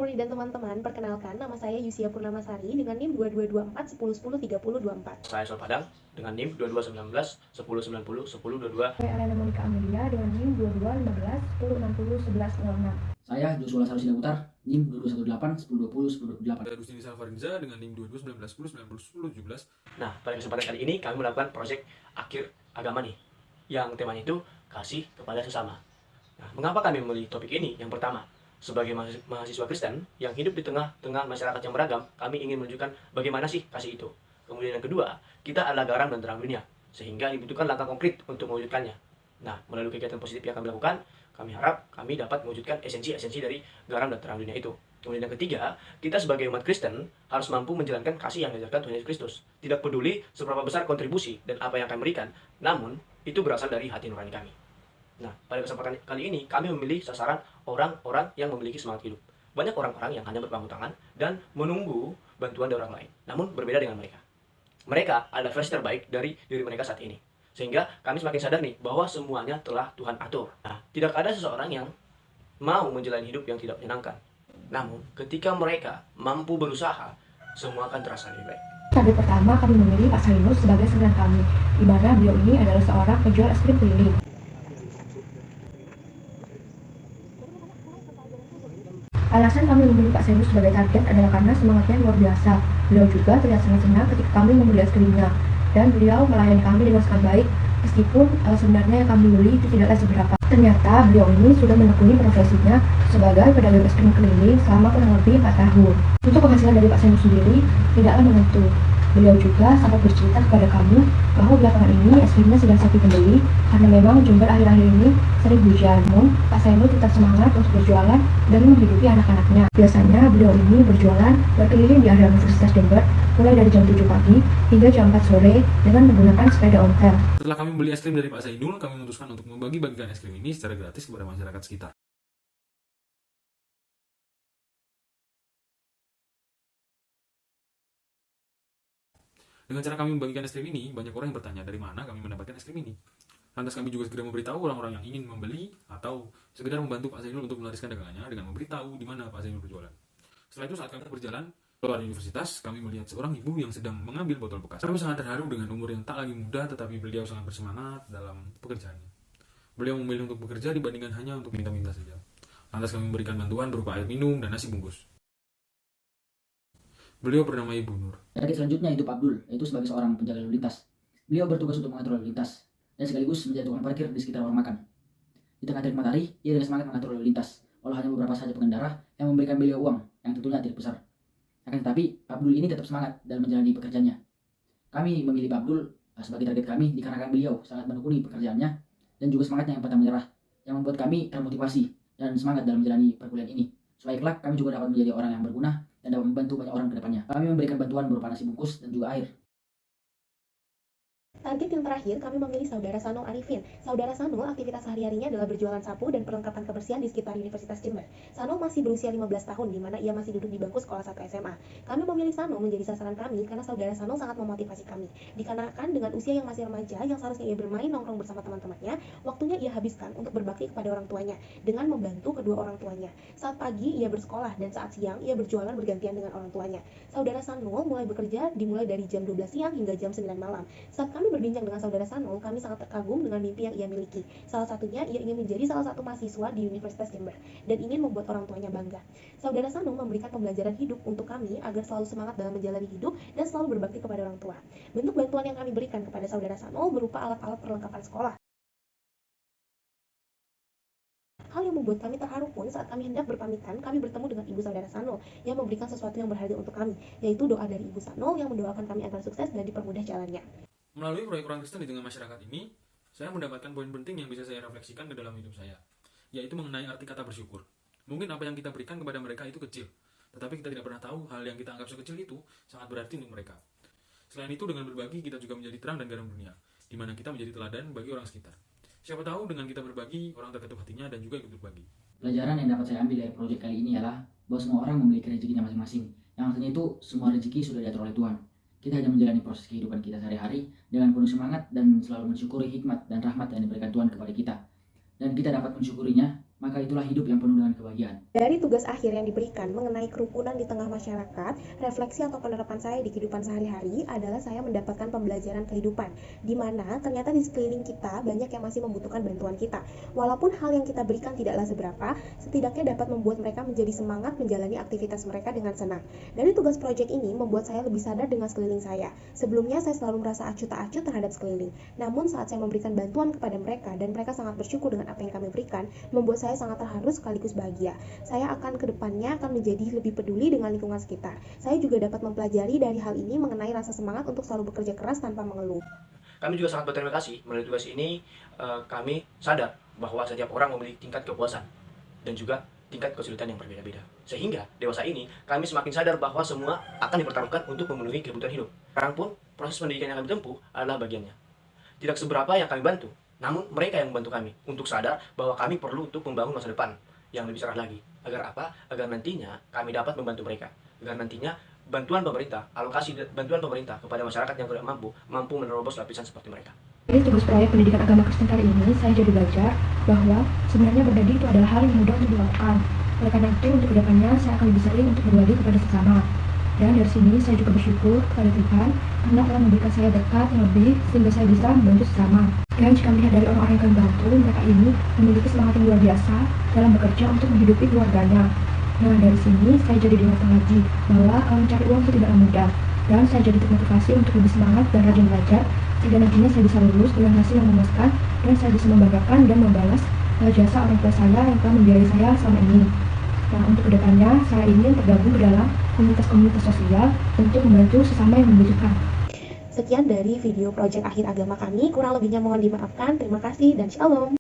Roni dan teman-teman, perkenalkan nama saya Yusia Purnamasari dengan NIM 2224 1010 3024. Saya Sol Padang dengan NIM 2219 1090 1022. Saya Alena Monica Amelia dengan NIM 2215 1060 1106. Saya Joshua Lazarus Sidaputar, NIM 2218 1020 1028. Saya Dustin Salvarinza dengan NIM 2219 10 90 10 17. Nah, pada kesempatan kali ini kami melakukan proyek akhir agama nih, yang temanya itu kasih kepada sesama. Nah, mengapa kami memilih topik ini? Yang pertama, sebagai mahasiswa Kristen yang hidup di tengah-tengah masyarakat yang beragam, kami ingin menunjukkan bagaimana sih kasih itu. Kemudian yang kedua, kita adalah garam dan terang dunia, sehingga dibutuhkan langkah konkret untuk mewujudkannya. Nah, melalui kegiatan positif yang kami lakukan, kami harap kami dapat mewujudkan esensi-esensi dari garam dan terang dunia itu. Kemudian yang ketiga, kita sebagai umat Kristen harus mampu menjalankan kasih yang diajarkan Tuhan Yesus Kristus. Tidak peduli seberapa besar kontribusi dan apa yang kami berikan, namun itu berasal dari hati nurani kami. Nah, pada kesempatan kali ini kami memilih sasaran orang-orang yang memiliki semangat hidup. Banyak orang-orang yang hanya berpangku tangan dan menunggu bantuan dari orang lain, namun berbeda dengan mereka. Mereka adalah versi terbaik dari diri mereka saat ini. Sehingga kami semakin sadar nih bahwa semuanya telah Tuhan atur. Nah, tidak ada seseorang yang mau menjalani hidup yang tidak menyenangkan. Namun, ketika mereka mampu berusaha, semua akan terasa lebih baik. Kali pertama kami memilih Pak Sainus sebagai sembilan kami, di mana beliau ini adalah seorang penjual es krim keliling. Alasan kami memilih Pak Sainus sebagai target adalah karena semangatnya luar biasa. Beliau juga terlihat sangat senang ketika kami membeli es krimnya, dan beliau melayani kami dengan sangat baik, meskipun sebenarnya yang kami beli itu tidaklah seberapa. Ternyata beliau ini sudah menekuni profesinya sebagai pedagang es krim keliling selama kurang lebih 4 tahun. Untuk penghasilan dari Pak Sainus sendiri tidaklah menentu. Beliau juga sempat bercerita kepada kami bahwa belakangan ini es krimnya sedang sepi pembeli karena memang Jember akhir-akhir ini sering hujan. Namun Pak Sainus tetap semangat untuk berjualan dan menghidupi anak-anaknya. Biasanya beliau ini berjualan berkeliling di area Universitas Jember mulai dari jam 7 pagi hingga jam 4 sore dengan menggunakan sepeda ontel. Setelah kami beli es krim dari Pak Zainul, kami memutuskan untuk membagi-bagikan es krim ini secara gratis kepada masyarakat sekitar. Dengan cara kami membagikan es krim ini, banyak orang yang bertanya dari mana kami mendapatkan es krim ini. Lantas kami juga segera memberitahu orang-orang yang ingin membeli atau sekedar membantu Pak Zainul untuk melariskan dagangannya dengan memberitahu di mana Pak Zainul berjualan. Setelah itu saat kami berjalan keluar universitas, kami melihat seorang ibu yang sedang mengambil botol bekas. Kami sangat terharu dengan umur yang tak lagi muda, tetapi beliau sangat bersemangat dalam pekerjaannya. Beliau memilih untuk bekerja dibandingkan hanya untuk minta-minta saja. Lantas kami memberikan bantuan berupa air minum dan nasi bungkus. Beliau bernama Ibu Nur. Target selanjutnya itu Pak Abdul, yaitu sebagai seorang penjaga lalu lintas. Beliau bertugas untuk mengatur lalu lintas dan sekaligus menjadi tukang parkir di sekitar warung makan. Di tengah terik matahari, ia dengan semangat mengatur lalu lintas, walau hanya beberapa saja pengendara yang memberikan beliau uang yang tentunya tidak besar. Akan tetapi, Pak Abdul ini tetap semangat dalam menjalani pekerjaannya. Kami memilih Pak Abdul sebagai target kami dikarenakan beliau sangat menekuni pekerjaannya dan juga semangatnya yang pantang menyerah, yang membuat kami termotivasi dan semangat dalam menjalani perkuliahan ini. Supaya kelak kami juga dapat menjadi orang yang berguna dan dapat membantu banyak orang ke depannya. Kami memberikan bantuan berupa nasi bungkus dan juga air. Target yang terakhir, kami memilih Saudara Sanul Arifin. Saudara Sanul, aktivitas sehari-harinya adalah berjualan sapu dan perlengkapan kebersihan di sekitar Universitas Jember. Sanul masih berusia 15 tahun, di mana ia masih duduk di bangku sekolah 1 SMA. Kami memilih Sanul menjadi sasaran kami karena Saudara Sanul sangat memotivasi kami. Dikarenakan dengan usia yang masih remaja, yang seharusnya ia bermain nongkrong bersama teman-temannya, waktunya ia habiskan untuk berbakti kepada orang tuanya, dengan membantu kedua orang tuanya. Saat pagi, ia bersekolah, dan saat siang, ia berjualan bergantian dengan orang tuanya. Saudara Sanul mulai bekerja dimulai dari jam 12 siang hingga jam 9 malam. Saat kami berbincang dengan Saudara Sanul, kami sangat terkagum dengan mimpi yang ia miliki. Salah satunya, ia ingin menjadi salah satu mahasiswa di Universitas Jember dan ingin membuat orang tuanya bangga. Saudara Sanul memberikan pembelajaran hidup untuk kami agar selalu semangat dalam menjalani hidup dan selalu berbakti kepada orang tua. Bentuk bantuan yang kami berikan kepada Saudara Sanul berupa alat-alat perlengkapan sekolah. Hal yang membuat kami terharu pun saat kami hendak berpamitan, kami bertemu dengan Ibu Saudara Sanul yang memberikan sesuatu yang berharga untuk kami, yaitu doa dari Ibu Sanul yang mendoakan kami agar sukses dan dipermudah jalannya. Melalui proyek orang Kristen di tengah masyarakat ini, saya mendapatkan poin penting yang bisa saya refleksikan ke dalam hidup saya, yaitu mengenai arti kata bersyukur. Mungkin apa yang kita berikan kepada mereka itu kecil, tetapi kita tidak pernah tahu hal yang kita anggap sekecil itu sangat berarti untuk mereka. Selain itu, dengan berbagi, kita juga menjadi terang dan garam dunia, di mana kita menjadi teladan bagi orang sekitar. Siapa tahu dengan kita berbagi, orang terketuk hatinya dan juga ikut berbagi. Pelajaran yang dapat saya ambil dari proyek kali ini adalah bahwa semua orang memiliki rezekinya masing-masing. Yang artinya itu, semua rezeki sudah diatur oleh Tuhan. Kita hanya menjalani proses kehidupan kita sehari-hari dengan penuh semangat dan selalu mensyukuri hikmat dan rahmat yang diberikan Tuhan kepada kita. Dan kita dapat mensyukurinya maka itulah hidup yang penuh dengan kebahagiaan. Dari tugas akhir yang diberikan mengenai kerukunan di tengah masyarakat, refleksi atau penerapan saya di kehidupan sehari-hari adalah saya mendapatkan pembelajaran kehidupan, di mana ternyata di sekeliling kita banyak yang masih membutuhkan bantuan kita. Walaupun hal yang kita berikan tidaklah seberapa, setidaknya dapat membuat mereka menjadi semangat menjalani aktivitas mereka dengan senang. Dari tugas proyek ini membuat saya lebih sadar dengan sekeliling saya. Sebelumnya saya selalu merasa acuh tak acuh terhadap sekeliling. Namun saat saya memberikan bantuan kepada mereka dan mereka sangat bersyukur dengan apa yang kami berikan, membuat saya sangat terharu sekaligus bahagia. Saya akan kedepannya akan menjadi lebih peduli dengan lingkungan sekitar. Saya juga dapat mempelajari dari hal ini mengenai rasa semangat untuk selalu bekerja keras tanpa mengeluh. Kami juga sangat berterima kasih melalui tugas ini. Kami sadar bahwa setiap orang memiliki tingkat kepuasan dan juga tingkat kesulitan yang berbeda-beda. Sehingga dewasa ini kami semakin sadar bahwa semua akan dipertaruhkan untuk memenuhi kebutuhan hidup. Sekarang pun proses pendidikan yang kami tempuh adalah bagiannya. Tidak seberapa yang kami bantu, namun mereka yang membantu kami untuk sadar bahwa kami perlu untuk membangun masa depan yang lebih cerah lagi. Agar apa? Agar nantinya kami dapat membantu mereka. Agar nantinya alokasi bantuan pemerintah kepada masyarakat yang tidak mampu menerobos lapisan seperti mereka. Dari tugas proyek pendidikan agama Kristen kali ini, saya jadi belajar bahwa sebenarnya berbagi itu adalah hal yang mudah untuk dilakukan. Oleh karena itu, untuk kedepannya saya akan lebih sering untuk berbagi kepada sesama. Dan dari sini saya juga bersyukur kepada Tuhan karena telah memberikan saya berkat yang lebih sehingga saya bisa membantu sesama. Dan jika melihat dari orang-orang yang kami bantu, mereka ini memiliki semangat yang luar biasa dalam bekerja untuk menghidupi keluarganya. Nah, dari sini saya jadi diingatkan lagi bahwa mencari uang itu tidaklah mudah. Dan saya jadi termotivasi untuk lebih semangat dan rajin belajar sehingga nantinya saya bisa lulus dengan hasil yang memuaskan dan saya bisa membanggakan dan membalas jasa orang tua saya yang telah membiayai saya selama ini. Nah, untuk kedepannya saya ingin tergabung ke dalam komunitas-komunitas sosial untuk membantu sesama yang membutuhkan. Sekian dari video proyek akhir agama kami, kurang lebihnya mohon dimaafkan. Terima kasih dan shalom.